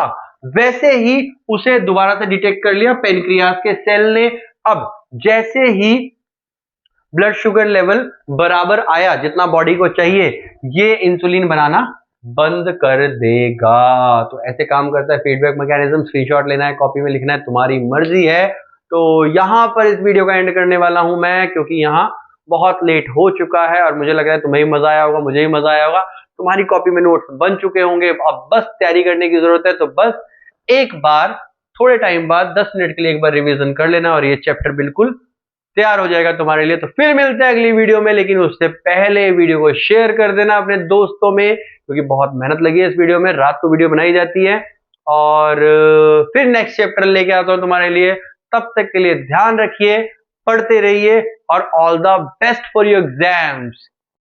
वैसे ही उसे दोबारा से डिटेक्ट कर लिया पेनक्रियास के सेल ने। अब जैसे ही ब्लड शुगर लेवल बराबर आया जितना बॉडी को चाहिए, ये इंसुलिन बनाना बंद कर देगा। तो ऐसे काम करता है फीडबैक मैकेनिज्म। स्क्रीनशॉट लेना है, कॉपी में लिखना है, तुम्हारी मर्जी है। तो यहां पर इस वीडियो का एंड करने वाला हूं मैं, क्योंकि यहां बहुत लेट हो चुका है और मुझे लग रहा है तुम्हें भी मजा आया होगा, मुझे भी मजा आया होगा। तुम्हारी कॉपी में नोट्स बन चुके होंगे, अब बस तैयारी करने की जरूरत है। तो बस एक बार थोड़े टाइम बाद 10 मिनट के लिए एक बार रिवीजन कर लेना और ये चैप्टर बिल्कुल तैयार हो जाएगा तुम्हारे लिए। तो फिर मिलते हैं अगली वीडियो में, लेकिन उससे पहले वीडियो को शेयर कर देना अपने दोस्तों में, क्योंकि बहुत मेहनत लगी है इस वीडियो में, रात को वीडियो बनाई जाती है। और फिर नेक्स्ट चैप्टर लेके आता हूं तुम्हारे लिए। तब तक के लिए ध्यान रखिए, पढ़ते रहिए और all the best for your exams.